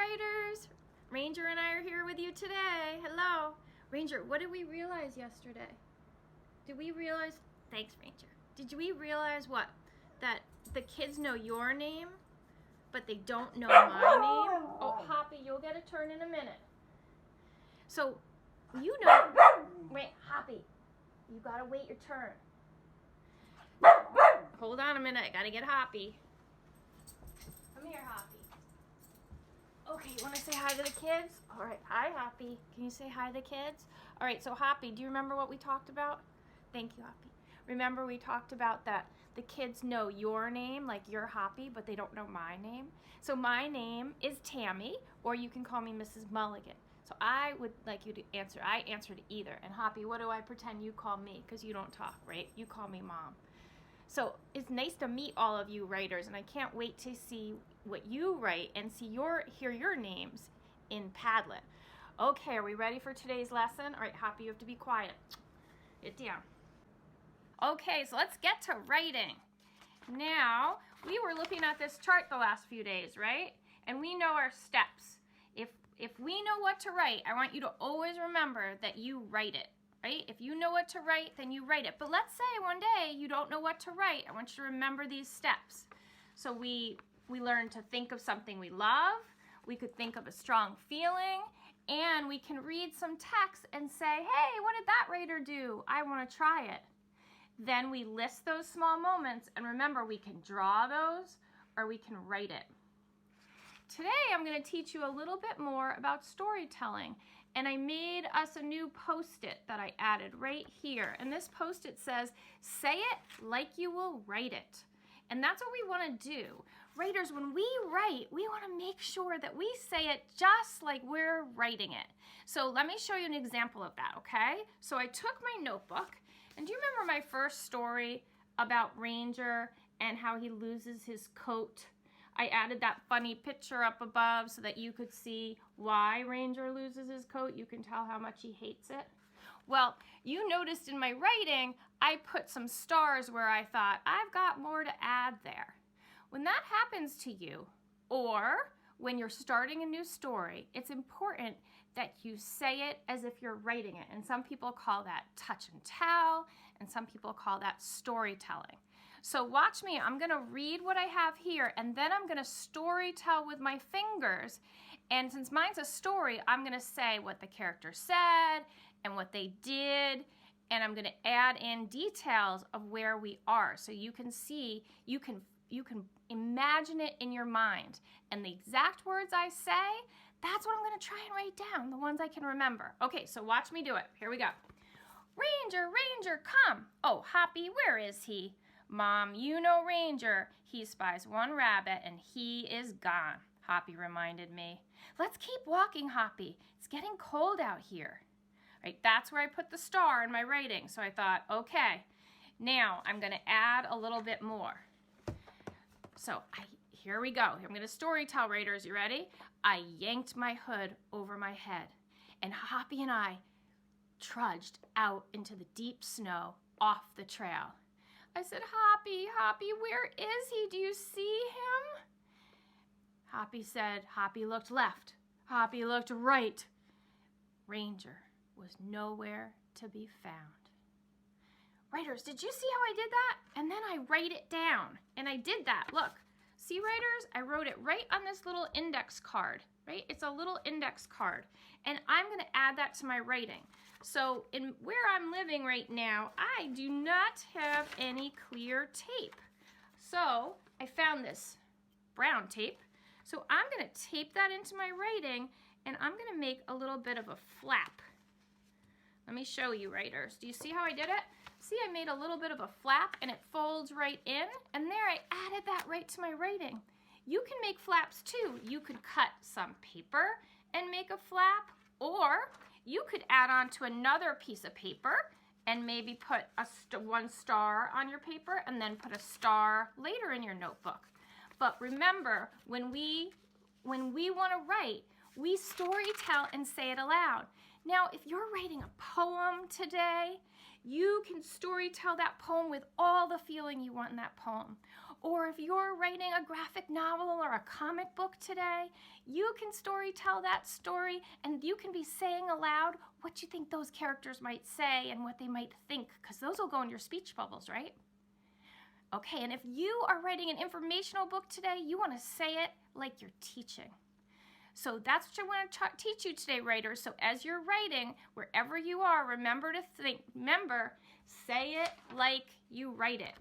writers. Ranger and I are here with you today. Hello. Ranger, what did we realize yesterday? Did we realize, thanks Ranger, did we realize what? That the kids know your name, but they don't know my name? Oh, Hoppy, you'll get a turn in a minute. So, you know, wait, Hoppy, you gotta wait your turn. Hold on a minute, I gotta get Hoppy. Come here, Hoppy. Okay, you wanna say hi to the kids? All right, hi Hoppy. Can you say hi to the kids? All right, so Hoppy, do you remember what we talked about? Thank you, Hoppy. Remember we talked about that the kids know your name, like you're Hoppy, but they don't know my name. So my name is Tammy, or you can call me Mrs. Mulligan. So I would like you to answer. I answered either. And Hoppy, what do I pretend you call me? Because you don't talk, right? You call me Mom. So it's nice to meet all of you writers, and I can't wait to see what you write and hear your names in Padlet. Okay, are we ready for today's lesson? All right, Hoppy, you have to be quiet. Get down. Okay, so let's get to writing. Now, we were looking at this chart the last few days, right? And we know our steps. If we know what to write, I want you to always remember that you write it, right? If you know what to write, then you write it. But let's say one day you don't know what to write. I want you to remember these steps. So we learn to think of something we love. We could think of a strong feeling. And we can read some text and say, hey, what did that writer do? I want to try it. Then we list those small moments, and remember, we can draw those or we can write it. Today, I'm going to teach you a little bit more about storytelling, and I made us a new Post-it that I added right here. And this Post-it says, say it like you will write it. And that's what we want to do. Writers, when we write, we want to make sure that we say it just like we're writing it. So let me show you an example of that, okay? So I took my notebook, and do you remember my first story about Ranger and how he loses his coat? I added that funny picture up above so that you could see why Ranger loses his coat. You can tell how much he hates it. Well, you noticed in my writing, I put some stars where I thought, I've got more to add there. When that happens to you, or when you're starting a new story, it's important that you say it as if you're writing it. And some people call that touch and tell, and some people call that storytelling. So watch me, I'm gonna read what I have here, and then I'm gonna story tell with my fingers. And since mine's a story, I'm gonna say what the character said and what they did, and I'm gonna add in details of where we are. So you can see, you can imagine it in your mind. And the exact words I say, that's what I'm gonna try and write down, the ones I can remember. Okay, so watch me do it. Here we go. Ranger, Ranger, come. Oh, Hoppy, where is he? Mom, you know Ranger. He spies one rabbit and he is gone, Hoppy reminded me. Let's keep walking, Hoppy. It's getting cold out here. Right, that's where I put the star in my writing. So I thought, okay, now I'm gonna add a little bit more. So here we go. I'm gonna story tell, writers. You ready? I yanked my hood over my head, and Hoppy and I trudged out into the deep snow off the trail. I said, Hoppy, Hoppy, where is he? Do you see him? Hoppy said, Hoppy looked left. Hoppy looked right. Ranger was nowhere to be found. Writers, did you see how I did that? And then I write it down. And I did that. Look. See, writers? I wrote it right on this little index card, right? It's a little index card. And I'm going to add that to my writing. So in where I'm living right now, I do not have any clear tape. So I found this brown tape. So I'm going to tape that into my writing, and I'm going to make a little bit of a flap. Let me show you, writers. Do you see how I did it? See, I made a little bit of a flap, and it folds right in, and there I added that right to my writing. You can make flaps too. You could cut some paper and make a flap, or you could add on to another piece of paper and maybe put one star on your paper and then put a star later in your notebook. But remember, when we want to write, we story tell and say it aloud. Now, if you're writing a poem today, you can story tell that poem with all the feeling you want in that poem. Or if you're writing a graphic novel or a comic book today, you can story tell that story, and you can be saying aloud what you think those characters might say and what they might think, because those will go in your speech bubbles, right? Okay, and if you are writing an informational book today, you want to say it like you're teaching. So that's what I want to teach you today, writers. So as you're writing, wherever you are, remember, say it like you write it.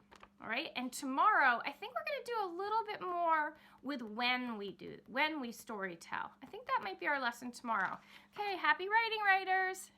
All right, and tomorrow, I think we're going to do a little bit more with when we story tell. I think that might be our lesson tomorrow. Okay, happy writing, writers.